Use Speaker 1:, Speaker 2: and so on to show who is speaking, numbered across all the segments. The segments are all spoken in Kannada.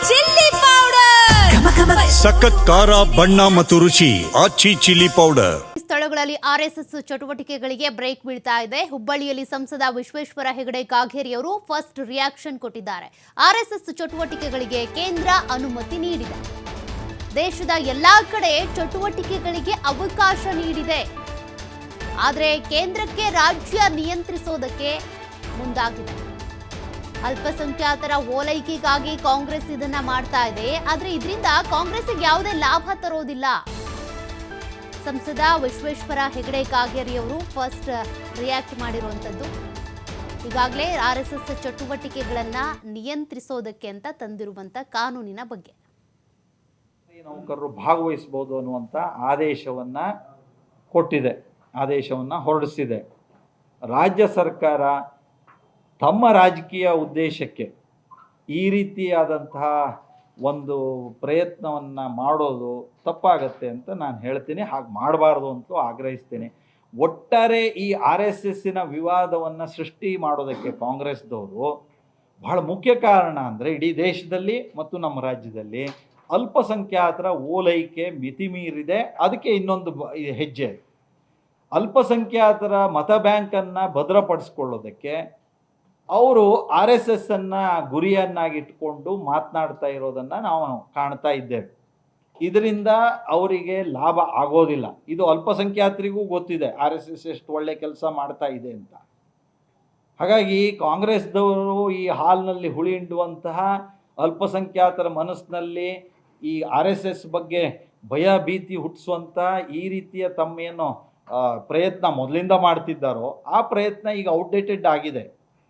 Speaker 1: ಚಿಲ್ಲಿ ಪೌಡರ್,
Speaker 2: ಸಖತ್ ಖಾರ ಬಣ್ಣ ಮತ್ತು ರುಚಿ ಆಚಿ ಚಿಲ್ಲಿ ಪೌಡರ್.
Speaker 3: ಸ್ಥಳಗಳಲ್ಲಿ ಆರ್ಎಸ್ಎಸ್ ಚಟುವಟಿಕೆಗಳಿಗೆ ಬ್ರೇಕ್ ಬೀಳ್ತಾ ಇದೆ. ಹುಬ್ಬಳ್ಳಿಯಲ್ಲಿ ಸಂಸದ ವಿಶ್ವೇಶ್ವರ ಹೆಗಡೆ ಕಾಗೇರಿ ಅವರು ಫಸ್ಟ್ ರಿಯಾಕ್ಷನ್ ಕೊಟ್ಟಿದ್ದಾರೆ. ಆರ್ಎಸ್ಎಸ್ ಚಟುವಟಿಕೆಗಳಿಗೆ ಕೇಂದ್ರ ಅನುಮತಿ ನೀಡಿದೆ. ದೇಶದ ಎಲ್ಲಾ ಕಡೆ ಚಟುವಟಿಕೆಗಳಿಗೆ ಅವಕಾಶ ನೀಡಿದೆ. ಆದರೆ ಕೇಂದ್ರಕ್ಕೆ ರಾಜ್ಯ ನಿಯಂತ್ರಿಸೋದಕ್ಕೆ ಮುಂದಾಗಿದೆ. ಅಲ್ಪಸಂಖ್ಯಾತರ ಓಲೈಕೆಗಾಗಿ ಕಾಂಗ್ರೆಸ್ ಇದನ್ನ ಮಾಡ್ತಾ ಇದೆ. ಆದ್ರೆ ಇದರಿಂದ ಕಾಂಗ್ರೆಸ್ಗೆ ಯಾವುದೇ ಲಾಭ ತರೋದಿಲ್ಲ. ಸಂಸದ ವಿಶ್ವೇಶ್ವರ ಹೆಗಡೆ ಕಾಗೇರಿ ಅವರು ಫಸ್ಟ್ ರಿಯಾಕ್ಟ್ ಮಾಡಿರುವಂತದ್ದು. ಈಗಾಗಲೇ ಆರ್ಎಸ್ಎಸ್ ಚಟುವಟಿಕೆಗಳನ್ನ ನಿಯಂತ್ರಿಸೋದಕ್ಕೆ ಅಂತ ತಂದಿರುವಂತ ಕಾನೂನಿನ ಬಗ್ಗೆ
Speaker 4: ನೌಕರರು ಭಾಗವಹಿಸಬಹುದು ಅನ್ನುವಂಥ ಆದೇಶವನ್ನು ಕೊಟ್ಟಿದೆ, ಆದೇಶವನ್ನು ಹೊರಡಿಸಿದೆ. ರಾಜ್ಯ ಸರ್ಕಾರ ತಮ್ಮ ರಾಜಕೀಯ ಉದ್ದೇಶಕ್ಕೆ ಈ ರೀತಿಯಾದಂತಹ ಒಂದು ಪ್ರಯತ್ನವನ್ನು ಮಾಡೋದು ತಪ್ಪಾಗತ್ತೆ ಅಂತ ನಾನು ಹೇಳ್ತೀನಿ. ಹಾಗೆ ಮಾಡಬಾರ್ದು ಅಂತಲೂ ಆಗ್ರಹಿಸ್ತೀನಿ. ಒಟ್ಟಾರೆ ಈ RSSನ ವಿವಾದವನ್ನು ಸೃಷ್ಟಿ ಮಾಡೋದಕ್ಕೆ ಕಾಂಗ್ರೆಸ್ದವರು ಬಹಳ ಮುಖ್ಯ ಕಾರಣ ಅಂದರೆ ಇಡೀ ದೇಶದಲ್ಲಿ ಮತ್ತು ನಮ್ಮ ರಾಜ್ಯದಲ್ಲಿ ಅಲ್ಪಸಂಖ್ಯಾತರ ಓಲೈಕೆ ಮಿತಿ ಮೀರಿದೆ. ಅದಕ್ಕೆ ಇನ್ನೊಂದು ಹೆಜ್ಜೆ, ಅಲ್ಪಸಂಖ್ಯಾತರ ಮತ ಬ್ಯಾಂಕನ್ನು ಭದ್ರಪಡಿಸ್ಕೊಳ್ಳೋದಕ್ಕೆ ಅವರು RSSನ್ನು ಗುರಿಯನ್ನಾಗಿಟ್ಕೊಂಡು ಮಾತನಾಡ್ತಾ ಇರೋದನ್ನು ನಾವು ಕಾಣ್ತಾ ಇದ್ದೇವೆ. ಇದರಿಂದ ಅವರಿಗೆ ಲಾಭ ಆಗೋದಿಲ್ಲ. ಇದು ಅಲ್ಪಸಂಖ್ಯಾತರಿಗೂ ಗೊತ್ತಿದೆ RSS ಎಷ್ಟು ಒಳ್ಳೆ ಕೆಲಸ ಮಾಡ್ತಾ ಇದೆ ಅಂತ. ಹಾಗಾಗಿ ಕಾಂಗ್ರೆಸ್ದವರು ಈ ಹಾಲ್ನಲ್ಲಿ ಹುಳಿ ಹಿಂಡುವಂತಹ ಅಲ್ಪಸಂಖ್ಯಾತರ ಮನಸ್ಸಿನಲ್ಲಿ ಈ RSS ಬಗ್ಗೆ ಭಯ ಭೀತಿ ಹುಟ್ಟಿಸುವಂಥ ಈ ರೀತಿಯ ತಮ್ಮೇನು ಪ್ರಯತ್ನ ಮೊದಲಿಂದ ಮಾಡ್ತಿದ್ದಾರೋ ಆ ಪ್ರಯತ್ನ ಈಗ ಔಟ್ಡೇಟೆಡ್ ಆಗಿದೆ.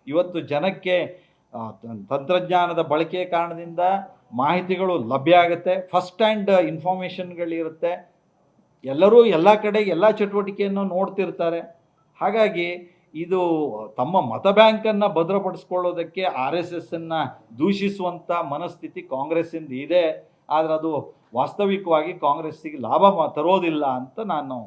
Speaker 4: ಇವತ್ತು ಜನಕ್ಕೆ ತಂತ್ರಜ್ಞಾನದ ಬಳಕೆ ಕಾರಣದಿಂದ ಮಾಹಿತಿಗಳು ಲಭ್ಯ ಆಗುತ್ತೆ, ಫಸ್ಟ್ ಹ್ಯಾಂಡ್ ಇನ್ಫಾರ್ಮೇಷನ್ಗಳಿರುತ್ತೆ, ಎಲ್ಲರೂ ಎಲ್ಲ ಕಡೆ ಎಲ್ಲ ಚಟುವಟಿಕೆಯನ್ನು ನೋಡ್ತಿರ್ತಾರೆ. ಹಾಗಾಗಿ ಇದು ತಮ್ಮ ಮತ ಬ್ಯಾಂಕನ್ನು ಭದ್ರಪಡಿಸ್ಕೊಳ್ಳೋದಕ್ಕೆ RSSನ್ನು ದೂಷಿಸುವಂಥ ಮನಸ್ಥಿತಿ ಕಾಂಗ್ರೆಸ್ಸಿಂದ ಇದೆ. ಆದರೆ ಅದು ವಾಸ್ತವಿಕವಾಗಿ ಕಾಂಗ್ರೆಸ್ಸಿಗೆ ಲಾಭ ತರೋದಿಲ್ಲ ಅಂತ ನಾನು